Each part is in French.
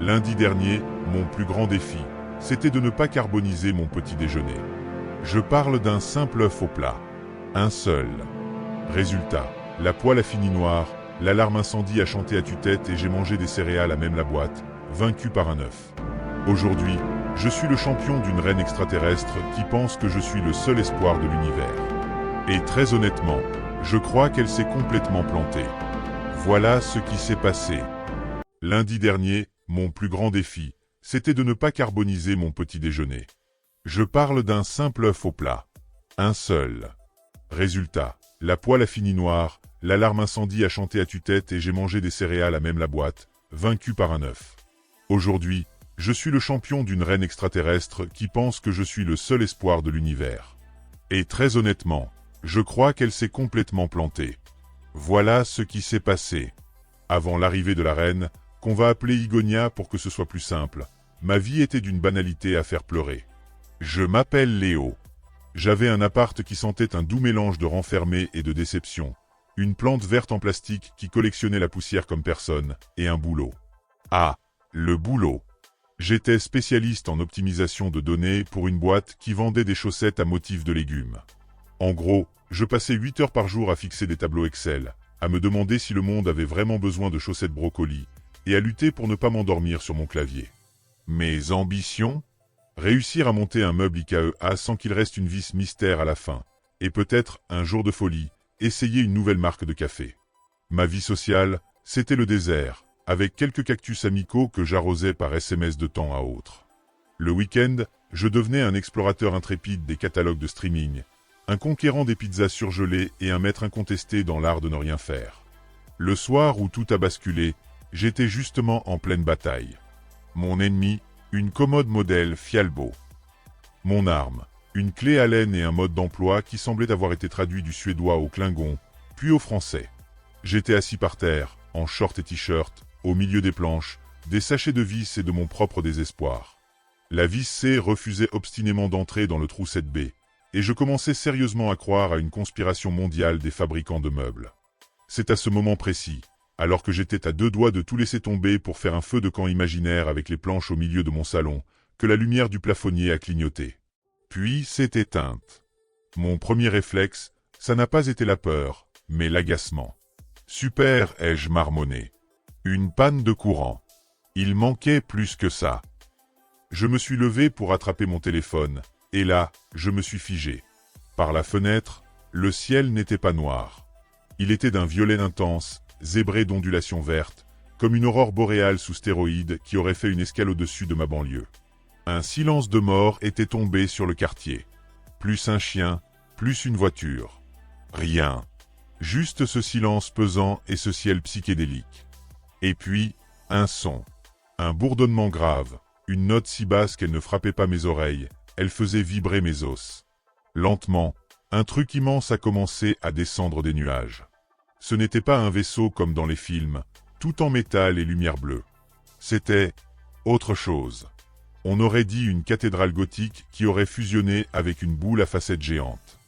Lundi dernier, mon plus grand défi, c'était de ne pas carboniser mon petit déjeuner. Je parle d'un simple œuf au plat. Un seul. Résultat, la poêle a fini noire, l'alarme incendie a chanté à tue-tête et j'ai mangé des céréales à même la boîte, vaincu par un œuf. Aujourd'hui, je suis le champion d'une reine extraterrestre qui pense que je suis le seul espoir de l'univers. Et très honnêtement, je crois qu'elle s'est complètement plantée. Voilà ce qui s'est passé. Lundi dernier, mon plus grand défi, c'était de ne pas carboniser mon petit déjeuner. Je parle d'un simple œuf au plat. Un seul. Résultat, la poêle a fini noire, l'alarme incendie a chanté à tue-tête et j'ai mangé des céréales à même la boîte, vaincu par un œuf. Aujourd'hui, je suis le champion d'une reine extraterrestre qui pense que je suis le seul espoir de l'univers. Et très honnêtement, je crois qu'elle s'est complètement plantée. Voilà ce qui s'est passé. Avant l'arrivée de la reine, qu'on va appeler Igonia pour que ce soit plus simple, ma vie était d'une banalité à faire pleurer. Je m'appelle Léo. J'avais un appart qui sentait un doux mélange de renfermé et de déception, une plante verte en plastique qui collectionnait la poussière comme personne, et un boulot. Ah, le boulot. J'étais spécialiste en optimisation de données pour une boîte qui vendait des chaussettes à motif de légumes. En gros, je passais 8 heures par jour à fixer des tableaux Excel, à me demander si le monde avait vraiment besoin de chaussettes brocoli, et à lutter pour ne pas m'endormir sur mon clavier. Mes ambitions ? Réussir à monter un meuble IKEA sans qu'il reste une vis mystère à la fin, et peut-être, un jour de folie, essayer une nouvelle marque de café. Ma vie sociale, c'était le désert, avec quelques cactus amicaux que j'arrosais par SMS de temps à autre. Le week-end, je devenais un explorateur intrépide des catalogues de streaming, un conquérant des pizzas surgelées et un maître incontesté dans l'art de ne rien faire. Le soir où tout a basculé, j'étais justement en pleine bataille. Mon ennemi, une commode modèle Fialbo. Mon arme, une clé Allen et un mode d'emploi qui semblait avoir été traduit du suédois au klingon, puis au français. J'étais assis par terre, en short et t-shirt, au milieu des planches, des sachets de vis et de mon propre désespoir. La vis C refusait obstinément d'entrer dans le trou 7B, et je commençais sérieusement à croire à une conspiration mondiale des fabricants de meubles. C'est à ce moment précis, alors que j'étais à 2 doigts de tout laisser tomber pour faire un feu de camp imaginaire avec les planches au milieu de mon salon, que la lumière du plafonnier a clignoté. Puis s'est éteinte. Mon premier réflexe, ça n'a pas été la peur, mais l'agacement. Super, ai-je marmonné. Une panne de courant. Il manquait plus que ça. Je me suis levé pour attraper mon téléphone, et là, je me suis figé. Par la fenêtre, le ciel n'était pas noir. Il était d'un violet intense, zébré d'ondulations vertes, comme une aurore boréale sous stéroïdes qui aurait fait une escale au-dessus de ma banlieue. Un silence de mort était tombé sur le quartier. Plus un chien, plus une voiture. Rien. Juste ce silence pesant et ce ciel psychédélique. Et puis, un son. Un bourdonnement grave, une note si basse qu'elle ne frappait pas mes oreilles, elle faisait vibrer mes os. Lentement, un truc immense a commencé à descendre des nuages. Ce n'était pas un vaisseau comme dans les films, tout en métal et lumière bleue. C'était autre chose. On aurait dit une cathédrale gothique qui aurait fusionné avec une boule à facettes géante.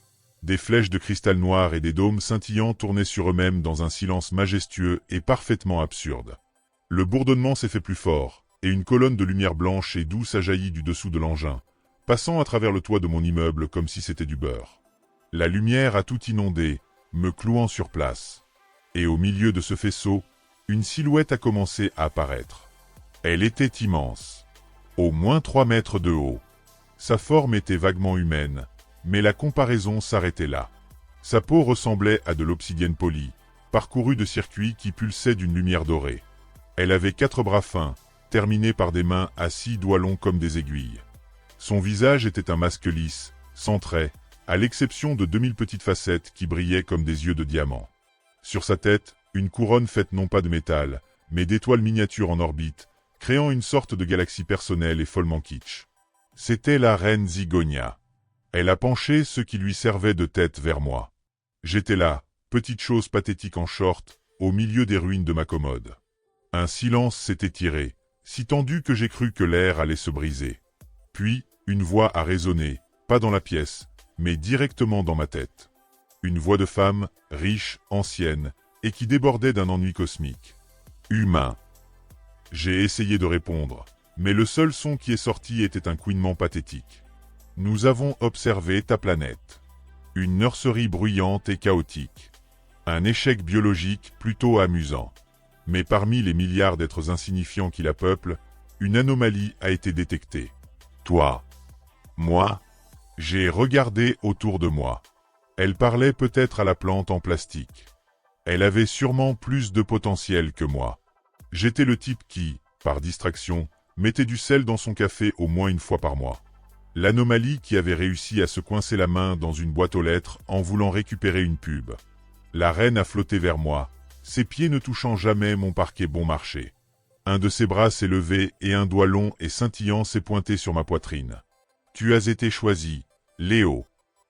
Des flèches de cristal noir et des dômes scintillants tournaient sur eux-mêmes dans un silence majestueux et parfaitement absurde. Le bourdonnement s'est fait plus fort, et une colonne de lumière blanche et douce a jailli du dessous de l'engin, passant à travers le toit de mon immeuble comme si c'était du beurre. La lumière a tout inondé, me clouant sur place. Et au milieu de ce faisceau, une silhouette a commencé à apparaître. Elle était immense. Au moins 3 mètres de haut. Sa forme était vaguement humaine, mais la comparaison s'arrêtait là. Sa peau ressemblait à de l'obsidienne polie, parcourue de circuits qui pulsaient d'une lumière dorée. Elle avait 4 bras fins, terminés par des mains à 6 doigts longs comme des aiguilles. Son visage était un masque lisse, sans traits, à l'exception de 2000 petites facettes qui brillaient comme des yeux de diamant. Sur sa tête, une couronne faite non pas de métal, mais d'étoiles miniatures en orbite, créant une sorte de galaxie personnelle et follement kitsch. C'était la reine Zigonia. Elle a penché ce qui lui servait de tête vers moi. J'étais là, petite chose pathétique en short, au milieu des ruines de ma commode. Un silence s'est étiré, si tendu que j'ai cru que l'air allait se briser. Puis, une voix a résonné, pas dans la pièce, mais directement dans ma tête. Une voix de femme, riche, ancienne, et qui débordait d'un ennui cosmique. Humain. J'ai essayé de répondre, mais le seul son qui est sorti était un couinement pathétique. Nous avons observé ta planète. Une nurserie bruyante et chaotique. Un échec biologique plutôt amusant. Mais parmi les milliards d'êtres insignifiants qui la peuplent, une anomalie a été détectée. Toi. Moi. J'ai regardé autour de moi. Elle parlait peut-être à la plante en plastique. Elle avait sûrement plus de potentiel que moi. J'étais le type qui, par distraction, mettait du sel dans son café au moins une fois par mois. L'anomalie qui avait réussi à se coincer la main dans une boîte aux lettres en voulant récupérer une pub. La reine a flotté vers moi, ses pieds ne touchant jamais mon parquet bon marché. Un de ses bras s'est levé et un doigt long et scintillant s'est pointé sur ma poitrine. Tu as été choisi, Léo.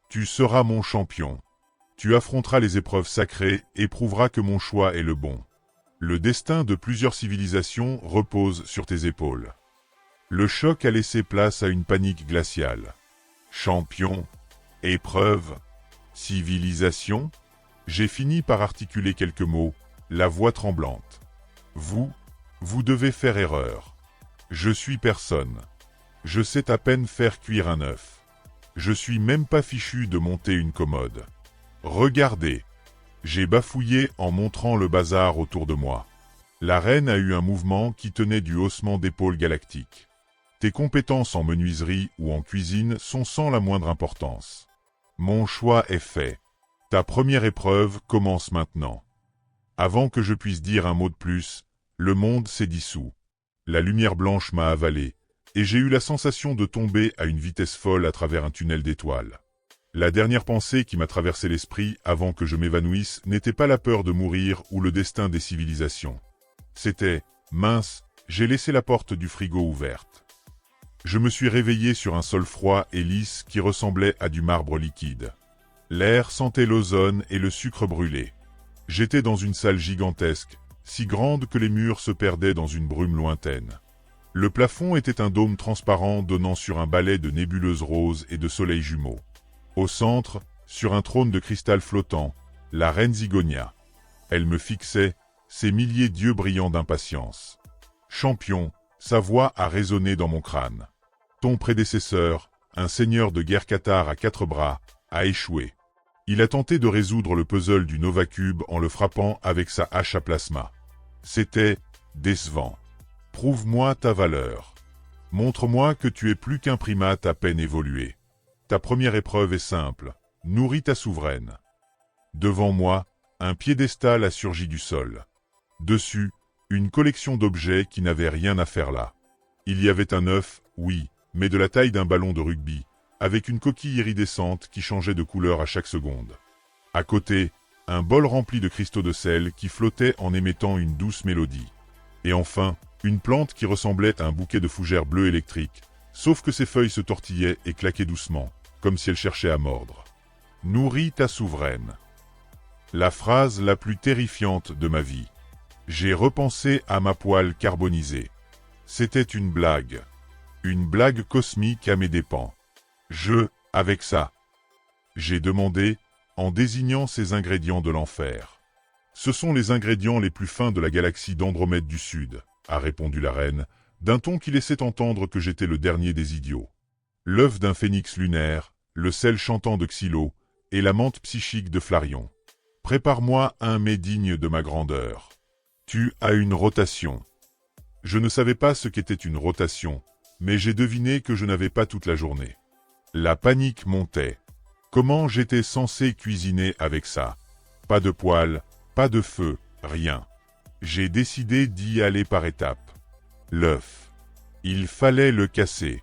Tu seras mon champion. Tu affronteras les épreuves sacrées et prouveras que mon choix est le bon. Le destin de plusieurs civilisations repose sur tes épaules. Le choc a laissé place à une panique glaciale. Champion, épreuve, civilisation. J'ai fini par articuler quelques mots, la voix tremblante. Vous devez faire erreur. Je suis personne. Je sais à peine faire cuire un œuf. Je suis même pas fichu de monter une commode. Regardez. J'ai bafouillé en montrant le bazar autour de moi. La reine a eu un mouvement qui tenait du haussement d'épaules galactique. Tes compétences en menuiserie ou en cuisine sont sans la moindre importance. Mon choix est fait. Ta première épreuve commence maintenant. Avant que je puisse dire un mot de plus, le monde s'est dissous. La lumière blanche m'a avalé, et j'ai eu la sensation de tomber à une vitesse folle à travers un tunnel d'étoiles. La dernière pensée qui m'a traversé l'esprit avant que je m'évanouisse n'était pas la peur de mourir ou le destin des civilisations. C'était, mince, j'ai laissé la porte du frigo ouverte. Je me suis réveillé sur un sol froid et lisse qui ressemblait à du marbre liquide. L'air sentait l'ozone et le sucre brûlé. J'étais dans une salle gigantesque, si grande que les murs se perdaient dans une brume lointaine. Le plafond était un dôme transparent donnant sur un balai de nébuleuses roses et de soleils jumeaux. Au centre, sur un trône de cristal flottant, la reine Zigonia. Elle me fixait, ses milliers d'yeux brillants d'impatience. Champion, sa voix a résonné dans mon crâne. Ton prédécesseur, un seigneur de guerre cathare à 4 bras, a échoué. Il a tenté de résoudre le puzzle du Nova Cube en le frappant avec sa hache à plasma. C'était décevant. Prouve-moi ta valeur. Montre-moi que tu es plus qu'un primate à peine évolué. Ta première épreuve est simple. Nourris ta souveraine. Devant moi, un piédestal a surgi du sol. Dessus, une collection d'objets qui n'avaient rien à faire là. Il y avait un œuf, oui, mais de la taille d'un ballon de rugby, avec une coquille iridescente qui changeait de couleur à chaque seconde. À côté, un bol rempli de cristaux de sel qui flottait en émettant une douce mélodie. Et enfin, une plante qui ressemblait à un bouquet de fougères bleues électriques, sauf que ses feuilles se tortillaient et claquaient doucement, comme si elles cherchaient à mordre. Nourris ta souveraine. La phrase la plus terrifiante de ma vie. J'ai repensé à ma poêle carbonisée. C'était une blague. Une blague cosmique à mes dépens. Avec ça. J'ai demandé, en désignant ces ingrédients de l'enfer. Ce sont les ingrédients les plus fins de la galaxie d'Andromède du Sud, a répondu la reine, d'un ton qui laissait entendre que j'étais le dernier des idiots. L'œuf d'un phénix lunaire, le sel chantant de Xylo, et la menthe psychique de Flareon. Prépare-moi un mets digne de ma grandeur. Tu as une rotation. Je ne savais pas ce qu'était une rotation, mais j'ai deviné que je n'avais pas toute la journée. La panique montait. Comment j'étais censé cuisiner avec ça? Pas de poêle, pas de feu, rien. J'ai décidé d'y aller par étapes. L'œuf. Il fallait le casser.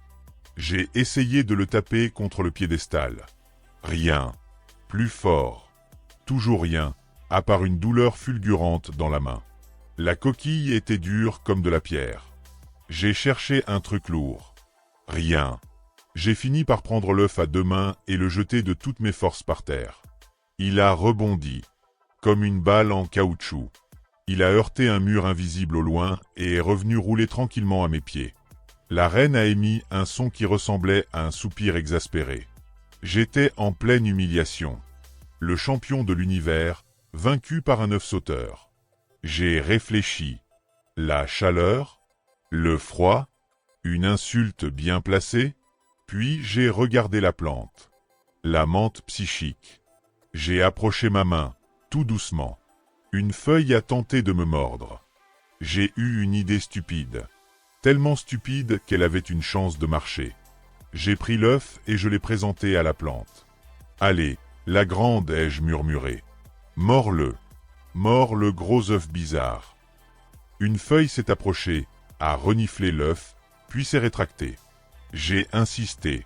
J'ai essayé de le taper contre le piédestal. Rien. Plus fort. Toujours rien, à part une douleur fulgurante dans la main. La coquille était dure comme de la pierre. J'ai cherché un truc lourd. Rien. J'ai fini par prendre l'œuf à 2 mains et le jeter de toutes mes forces par terre. Il a rebondi, comme une balle en caoutchouc. Il a heurté un mur invisible au loin et est revenu rouler tranquillement à mes pieds. La reine a émis un son qui ressemblait à un soupir exaspéré. J'étais en pleine humiliation. Le champion de l'univers, vaincu par un œuf sauteur. J'ai réfléchi. La chaleur? Le froid? Une insulte bien placée? Puis j'ai regardé la plante. La menthe psychique. J'ai approché ma main, tout doucement. Une feuille a tenté de me mordre. J'ai eu une idée stupide. Tellement stupide qu'elle avait une chance de marcher. J'ai pris l'œuf et je l'ai présenté à la plante. « Allez, la grande, ai-je murmuré. Mords-le. Mords le gros œuf bizarre. » Une feuille s'est approchée, a reniflé l'œuf, puis s'est rétractée. J'ai insisté.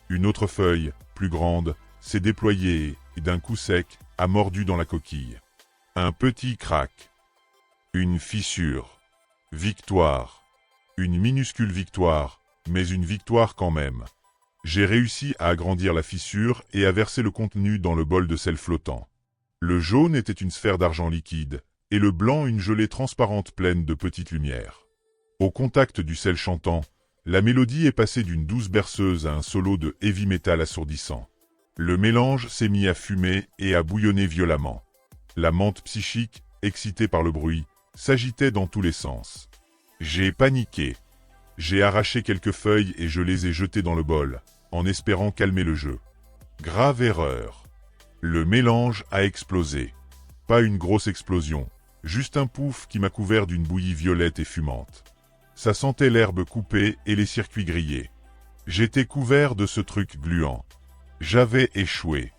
Une autre feuille, plus grande, s'est déployée et, d'un coup sec, a mordu dans la coquille. Un petit crack. Une fissure. Victoire. Une minuscule victoire, mais une victoire quand même. J'ai réussi à agrandir la fissure et à verser le contenu dans le bol de sel flottant. Le jaune était une sphère d'argent liquide, et le blanc une gelée transparente pleine de petites lumières. Au contact du sel chantant, la mélodie est passée d'une douce berceuse à un solo de heavy metal assourdissant. Le mélange s'est mis à fumer et à bouillonner violemment. La menthe psychique, excitée par le bruit, s'agitait dans tous les sens. J'ai paniqué. J'ai arraché quelques feuilles et je les ai jetées dans le bol, en espérant calmer le jeu. Grave erreur. Le mélange a explosé. Pas une grosse explosion, juste un pouf qui m'a couvert d'une bouillie violette et fumante. Ça sentait l'herbe coupée et les circuits grillés. J'étais couvert de ce truc gluant. J'avais échoué.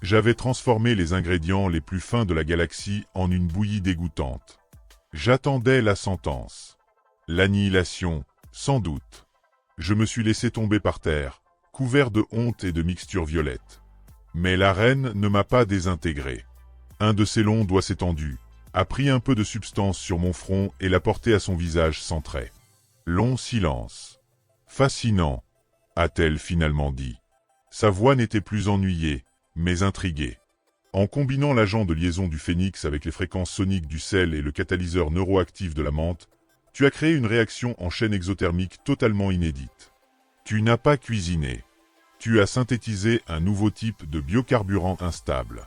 J'avais transformé les ingrédients les plus fins de la galaxie en une bouillie dégoûtante. J'attendais la sentence. L'annihilation, sans doute. Je me suis laissé tomber par terre, couvert de honte et de mixture violette. Mais la reine ne m'a pas désintégré. Un de ses longs doigts s'étendus, a pris un peu de substance sur mon front et l'a porté à son visage sans trait. Long silence. Fascinant, a-t-elle finalement dit. Sa voix n'était plus ennuyée, mais intriguée. En combinant l'agent de liaison du phénix avec les fréquences soniques du sel et le catalyseur neuroactif de la menthe, tu as créé une réaction en chaîne exothermique totalement inédite. Tu n'as pas cuisiné. Tu as synthétisé un nouveau type de biocarburant instable.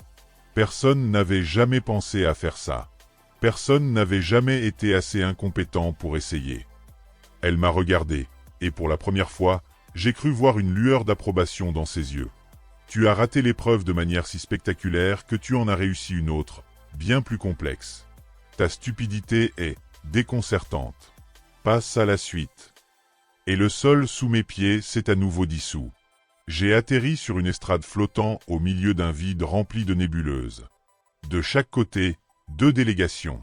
Personne n'avait jamais pensé à faire ça. Personne n'avait jamais été assez incompétent pour essayer. Elle m'a regardé, et pour la première fois, j'ai cru voir une lueur d'approbation dans ses yeux. Tu as raté l'épreuve de manière si spectaculaire que tu en as réussi une autre, bien plus complexe. Ta stupidité est déconcertante. Passe à la suite. Et le sol sous mes pieds s'est à nouveau dissous. J'ai atterri sur une estrade flottant au milieu d'un vide rempli de nébuleuses. De chaque côté, 2 délégations.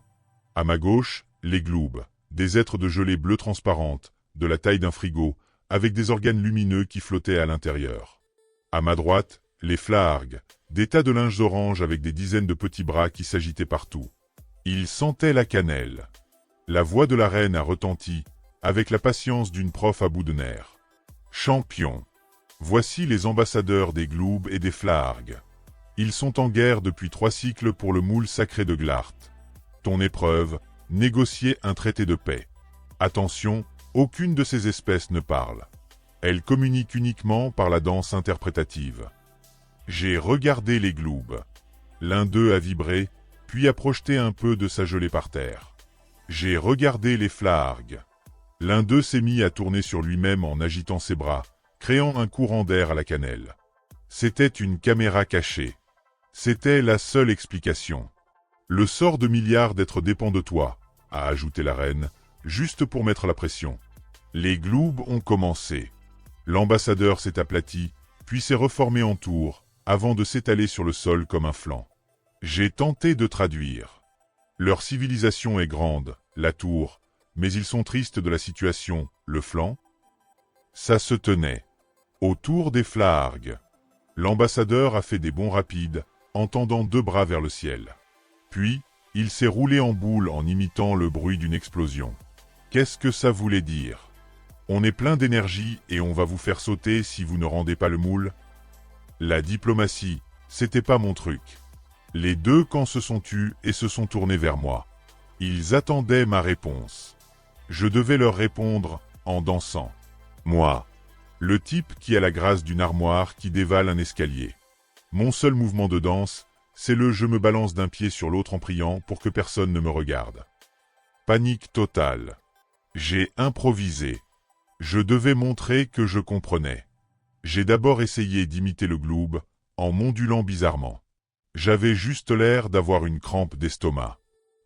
À ma gauche, les gloobs, des êtres de gelée bleue transparente, de la taille d'un frigo, avec des organes lumineux qui flottaient à l'intérieur. À ma droite, les flargues, des tas de linges orange avec des dizaines de petits bras qui s'agitaient partout. Ils sentaient la cannelle. La voix de la reine a retenti, avec la patience d'une prof à bout de nerfs. Champion. Voici les ambassadeurs des gloobs et des flargues. Ils sont en guerre depuis 3 cycles pour le moule sacré de Glart. Ton épreuve, négocier un traité de paix. Attention, aucune de ces espèces ne parle. Elles communiquent uniquement par la danse interprétative. J'ai regardé les gloobs. L'un d'eux a vibré, puis a projeté un peu de sa gelée par terre. J'ai regardé les flargues. L'un d'eux s'est mis à tourner sur lui-même en agitant ses bras, créant un courant d'air à la cannelle. C'était une caméra cachée. C'était la seule explication. Le sort de milliards d'êtres dépend de toi, a ajouté la reine, juste pour mettre la pression. Les gloobs ont commencé. L'ambassadeur s'est aplati, puis s'est reformé en tour, avant de s'étaler sur le sol comme un flanc. J'ai tenté de traduire. Leur civilisation est grande, la tour, mais ils sont tristes de la situation, le flanc. Ça se tenait. Autour des flargues. L'ambassadeur a fait des bonds rapides, en tendant 2 bras vers le ciel. Puis, il s'est roulé en boule en imitant le bruit d'une explosion. Qu'est-ce que ça voulait dire? On est plein d'énergie et on va vous faire sauter si vous ne rendez pas le moule? La diplomatie, c'était pas mon truc. Les 2 camps se sont tus et se sont tournés vers moi. Ils attendaient ma réponse. Je devais leur répondre en dansant. Moi, le type qui a la grâce d'une armoire qui dévale un escalier. Mon seul mouvement de danse, c'est le je me balance d'un pied sur l'autre en priant pour que personne ne me regarde. Panique totale. J'ai improvisé. Je devais montrer que je comprenais. J'ai d'abord essayé d'imiter le gloob, en m'ondulant bizarrement. J'avais juste l'air d'avoir une crampe d'estomac.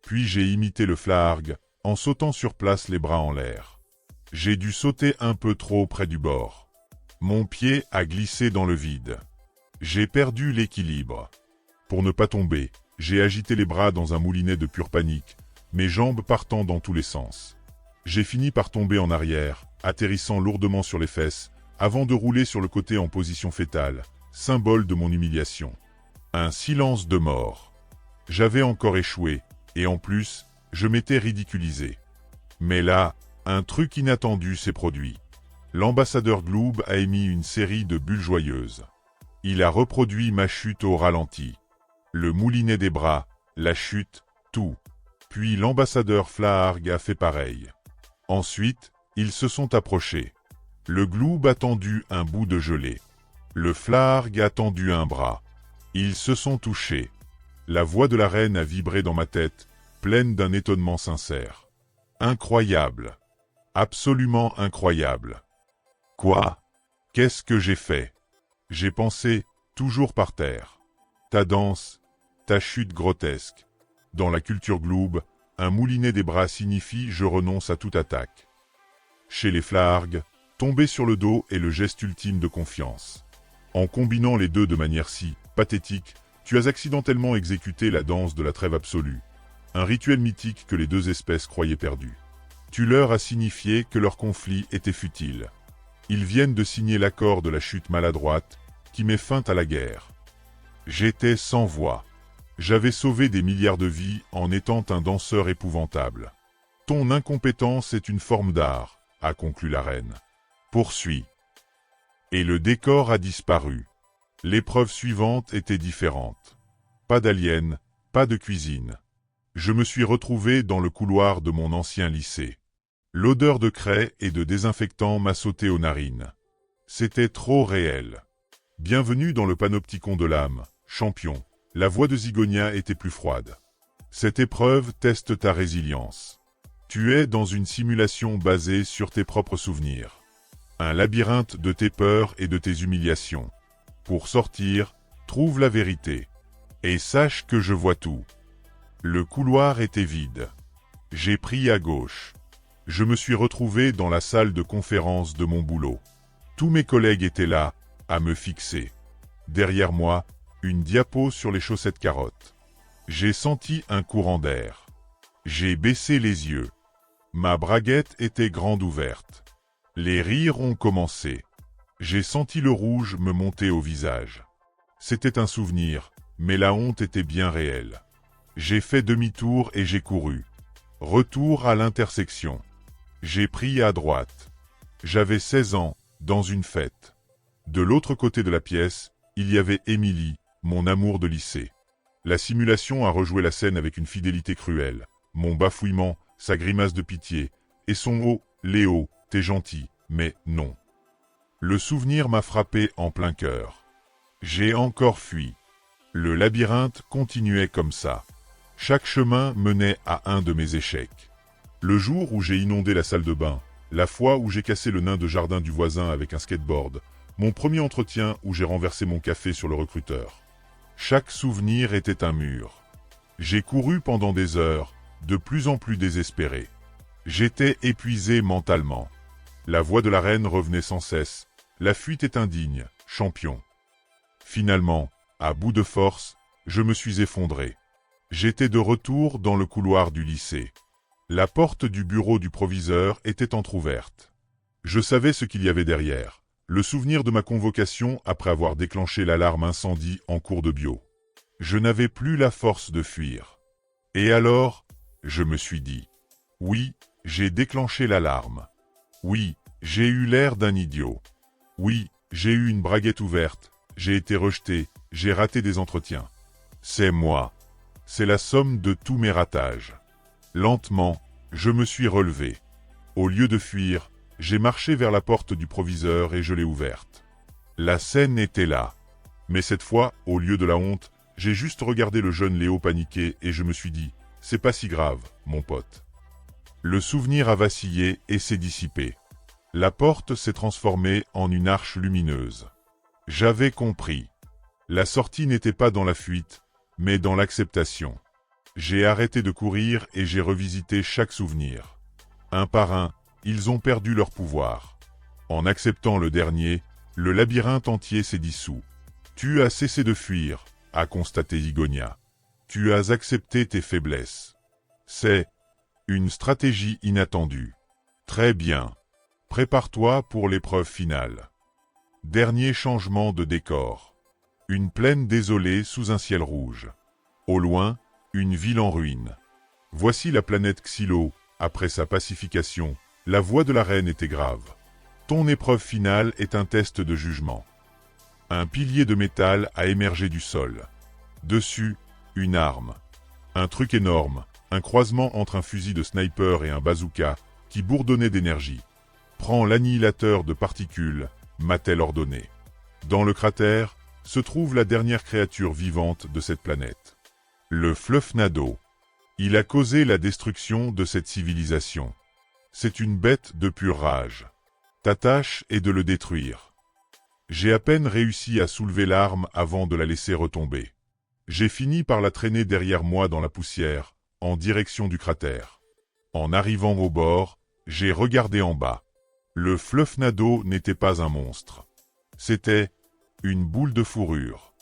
Puis j'ai imité le flaarg, en sautant sur place les bras en l'air. J'ai dû sauter un peu trop près du bord. Mon pied a glissé dans le vide. J'ai perdu l'équilibre. Pour ne pas tomber, j'ai agité les bras dans un moulinet de pure panique, mes jambes partant dans tous les sens. J'ai fini par tomber en arrière, atterrissant lourdement sur les fesses, avant de rouler sur le côté en position fétale, symbole de mon humiliation. Un silence de mort. J'avais encore échoué, et en plus, je m'étais ridiculisé. Mais là, un truc inattendu s'est produit. L'ambassadeur Gloob a émis une série de bulles joyeuses. Il a reproduit ma chute au ralenti. Le moulinet des bras, la chute, tout. Puis l'ambassadeur Flaarg a fait pareil. Ensuite, ils se sont approchés. Le Gloob a tendu un bout de gelée. Le Flaarg a tendu un bras. Ils se sont touchés. La voix de la reine a vibré dans ma tête, pleine d'un étonnement sincère. Incroyable. Absolument incroyable. Quoi? Qu'est-ce que j'ai fait? J'ai pensé, toujours par terre. Ta danse, ta chute grotesque. Dans la culture Gloob, un moulinet des bras signifie je renonce à toute attaque. Chez les Flaarg, tomber sur le dos est le geste ultime de confiance. En combinant les deux de manière si pathétique, tu as accidentellement exécuté la danse de la trêve absolue, un rituel mythique que les deux espèces croyaient perdu. Tu leur as signifié que leur conflit était futile. Ils viennent de signer l'accord de la chute maladroite, qui met fin à la guerre. J'étais sans voix. J'avais sauvé des milliards de vies en étant un danseur épouvantable. Ton incompétence est une forme d'art, a conclu la reine. Poursuis. Et le décor a disparu. L'épreuve suivante était différente. Pas d'aliens, pas de cuisine. Je me suis retrouvé dans le couloir de mon ancien lycée. L'odeur de craie et de désinfectant m'a sauté aux narines. C'était trop réel. Bienvenue dans le panopticon de l'âme, champion. La voix de Zigonia était plus froide. Cette épreuve teste ta résilience. Tu es dans une simulation basée sur tes propres souvenirs. Un labyrinthe de tes peurs et de tes humiliations. Pour sortir, trouve la vérité. Et sache que je vois tout. Le couloir était vide. J'ai pris à gauche. Je me suis retrouvé dans la salle de conférence de mon boulot. Tous mes collègues étaient là, à me fixer. Derrière moi, une diapo sur les chaussettes carottes. J'ai senti un courant d'air. J'ai baissé les yeux. Ma braguette était grande ouverte. Les rires ont commencé. J'ai senti le rouge me monter au visage. C'était un souvenir, mais la honte était bien réelle. J'ai fait demi-tour et j'ai couru. Retour à l'intersection. J'ai pris à droite. J'avais 16 ans, dans une fête. De l'autre côté de la pièce, il y avait Émilie, mon amour de lycée. La simulation a rejoué la scène avec une fidélité cruelle. Mon bafouillement, sa grimace de pitié, et son « Oh, Léo, t'es gentil, mais non ». Le souvenir m'a frappé en plein cœur. J'ai encore fui. Le labyrinthe continuait comme ça. Chaque chemin menait à un de mes échecs. Le jour où j'ai inondé la salle de bain, la fois où j'ai cassé le nain de jardin du voisin avec un skateboard, mon premier entretien où j'ai renversé mon café sur le recruteur. Chaque souvenir était un mur. J'ai couru pendant des heures, de plus en plus désespéré. J'étais épuisé mentalement. La voix de la reine revenait sans cesse. La fuite est indigne, champion. Finalement, à bout de force, je me suis effondré. J'étais de retour dans le couloir du lycée. La porte du bureau du proviseur était entr'ouverte. Je savais ce qu'il y avait derrière. Le souvenir de ma convocation après avoir déclenché l'alarme incendie en cours de bio. Je n'avais plus la force de fuir. Et alors, je me suis dit, oui, j'ai déclenché l'alarme. Oui, j'ai eu l'air d'un idiot. Oui, j'ai eu une braguette ouverte, j'ai été rejeté, j'ai raté des entretiens. C'est moi. C'est la somme de tous mes ratages. Lentement, je me suis relevé. Au lieu de fuir, j'ai marché vers la porte du proviseur et je l'ai ouverte. La scène était là. Mais cette fois, au lieu de la honte, j'ai juste regardé le jeune Léo paniquer et je me suis dit, c'est pas si grave, mon pote. Le souvenir a vacillé et s'est dissipé. La porte s'est transformée en une arche lumineuse. J'avais compris. La sortie n'était pas dans la fuite, mais dans l'acceptation. J'ai arrêté de courir et j'ai revisité chaque souvenir. Un par un, ils ont perdu leur pouvoir. En acceptant le dernier, le labyrinthe entier s'est dissous. Tu as cessé de fuir, a constaté Igonia. Tu as accepté tes faiblesses. C'est une stratégie inattendue. Très bien. Prépare-toi pour l'épreuve finale. Dernier changement de décor. Une plaine désolée sous un ciel rouge. Au loin, une ville en ruine. Voici la planète Xylo. Après sa pacification, la voix de la reine était grave. Ton épreuve finale est un test de jugement. Un pilier de métal a émergé du sol. Dessus, une arme. Un truc énorme, un croisement entre un fusil de sniper et un bazooka qui bourdonnait d'énergie. Prends l'annihilateur de particules, m'a-t-elle ordonné. Dans le cratère, se trouve la dernière créature vivante de cette planète. Le Fluffnado. Il a causé la destruction de cette civilisation. C'est une bête de pure rage. Ta tâche est de le détruire. J'ai à peine réussi à soulever l'arme avant de la laisser retomber. J'ai fini par la traîner derrière moi dans la poussière, en direction du cratère. En arrivant au bord, j'ai regardé en bas. Le Fluffnado n'était pas un monstre. C'était une boule de fourrure.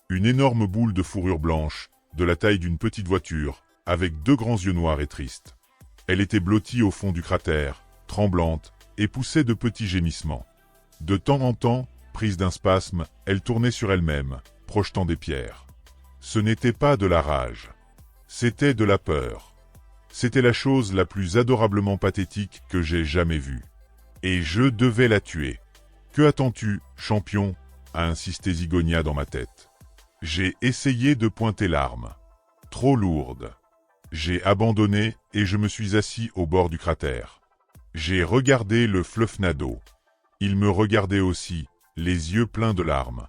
Une énorme boule de fourrure blanche, de la taille d'une petite voiture, avec deux grands yeux noirs et tristes. Elle était blottie au fond du cratère, tremblante, et poussait de petits gémissements. De temps en temps, prise d'un spasme, elle tournait sur elle-même, projetant des pierres. Ce n'était pas de la rage. C'était de la peur. C'était la chose la plus adorablement pathétique que j'ai jamais vue. Et je devais la tuer. Que attends-tu, champion ? A insisté Zigonia dans ma tête. J'ai essayé de pointer l'arme. Trop lourde. J'ai abandonné et je me suis assis au bord du cratère. J'ai regardé le Fluffnado. Il me regardait aussi, les yeux pleins de larmes.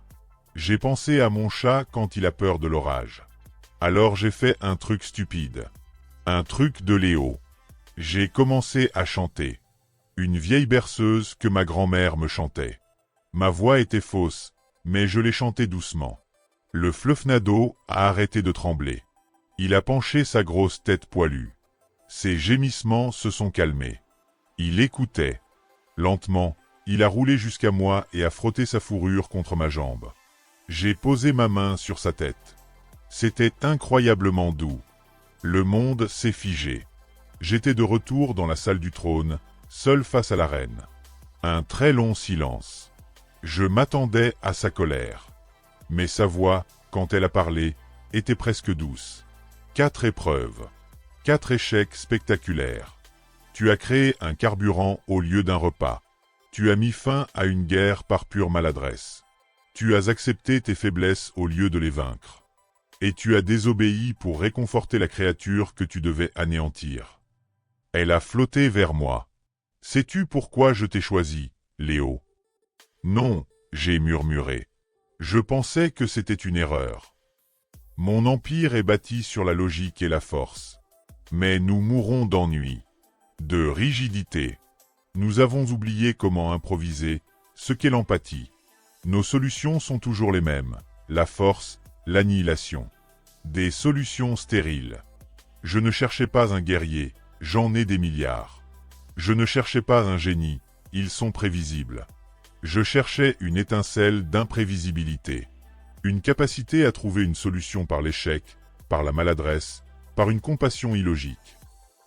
J'ai pensé à mon chat quand il a peur de l'orage. Alors j'ai fait un truc stupide. Un truc de Léo. J'ai commencé à chanter. Une vieille berceuse que ma grand-mère me chantait. Ma voix était fausse, mais je l'ai chantée doucement. Le Fluffnado a arrêté de trembler. Il a penché sa grosse tête poilue. Ses gémissements se sont calmés. Il écoutait. Lentement, il a roulé jusqu'à moi et a frotté sa fourrure contre ma jambe. J'ai posé ma main sur sa tête. C'était incroyablement doux. Le monde s'est figé. J'étais de retour dans la salle du trône, seul face à la reine. Un très long silence. Je m'attendais à sa colère. Mais sa voix, quand elle a parlé, était presque douce. 4 épreuves. 4 échecs spectaculaires. Tu as créé un carburant au lieu d'un repas. Tu as mis fin à une guerre par pure maladresse. Tu as accepté tes faiblesses au lieu de les vaincre. Et tu as désobéi pour réconforter la créature que tu devais anéantir. Elle a flotté vers moi. Sais-tu pourquoi je t'ai choisi, Léo ? Non, j'ai murmuré. Je pensais que c'était une erreur. Mon empire est bâti sur la logique et la force. Mais nous mourrons d'ennui, de rigidité. Nous avons oublié comment improviser, ce qu'est l'empathie. Nos solutions sont toujours les mêmes, la force, l'annihilation. Des solutions stériles. Je ne cherchais pas un guerrier, j'en ai des milliards. Je ne cherchais pas un génie, ils sont prévisibles. Je cherchais une étincelle d'imprévisibilité. Une capacité à trouver une solution par l'échec, par la maladresse, par une compassion illogique.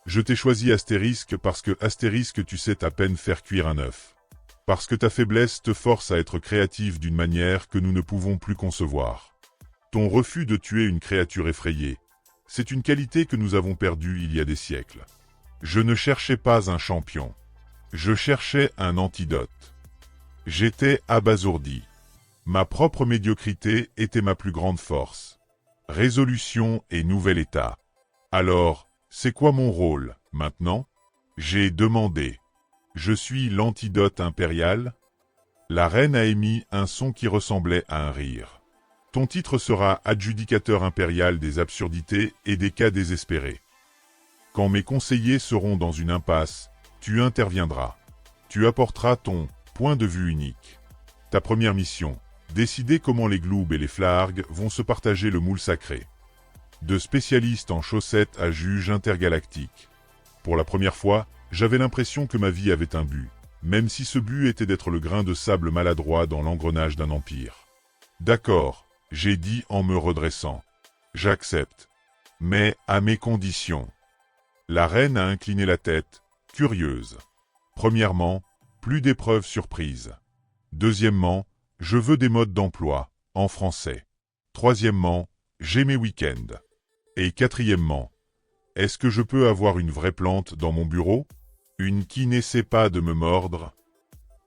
Je t'ai choisi Astérisque parce que Astérisque tu sais à peine faire cuire un œuf. Parce que ta faiblesse te force à être créatif d'une manière que nous ne pouvons plus concevoir. Ton refus de tuer une créature effrayée, c'est une qualité que nous avons perdue il y a des siècles. Je ne cherchais pas un champion. Je cherchais un antidote. J'étais abasourdi. Ma propre médiocrité était ma plus grande force. Résolution et nouvel état. Alors, c'est quoi mon rôle, maintenant ? J'ai demandé. Je suis l'antidote impérial ? La reine a émis un son qui ressemblait à un rire. Ton titre sera adjudicateur impérial des absurdités et des cas désespérés. Quand mes conseillers seront dans une impasse, tu interviendras. Tu apporteras ton point de vue unique. Ta première mission, décider comment les gloubes et les flargues vont se partager le moule sacré. De spécialiste en chaussettes à juge intergalactique. Pour la première fois, j'avais l'impression que ma vie avait un but, même si ce but était d'être le grain de sable maladroit dans l'engrenage d'un empire. D'accord, j'ai dit en me redressant. J'accepte. Mais à mes conditions. La reine a incliné la tête, curieuse. Premièrement, plus d'épreuves surprises. Deuxièmement, je veux des modes d'emploi, en français. Troisièmement, j'ai mes week-ends. Et quatrièmement, est-ce que je peux avoir une vraie plante dans mon bureau? Une qui n'essaie pas de me mordre?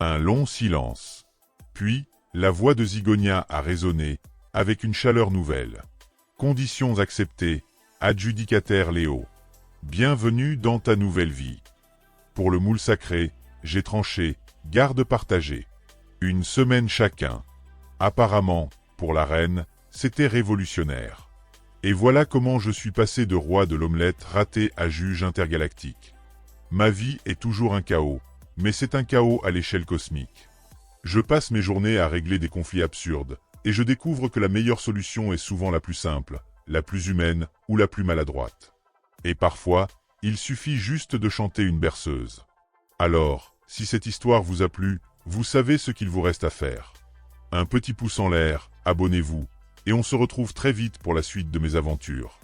Un long silence. Puis, la voix de Zigonia a résonné, avec une chaleur nouvelle. Conditions acceptées, adjudicataire Léo. Bienvenue dans ta nouvelle vie. Pour le moule sacré, j'ai tranché, garde partagée. Une semaine chacun. Apparemment, pour la reine, c'était révolutionnaire. Et voilà comment je suis passé de roi de l'omelette raté à juge intergalactique. Ma vie est toujours un chaos, mais c'est un chaos à l'échelle cosmique. Je passe mes journées à régler des conflits absurdes, et je découvre que la meilleure solution est souvent la plus simple, la plus humaine ou la plus maladroite. Et parfois, il suffit juste de chanter une berceuse. Alors, si cette histoire vous a plu, vous savez ce qu'il vous reste à faire. Un petit pouce en l'air, abonnez-vous, et on se retrouve très vite pour la suite de mes aventures.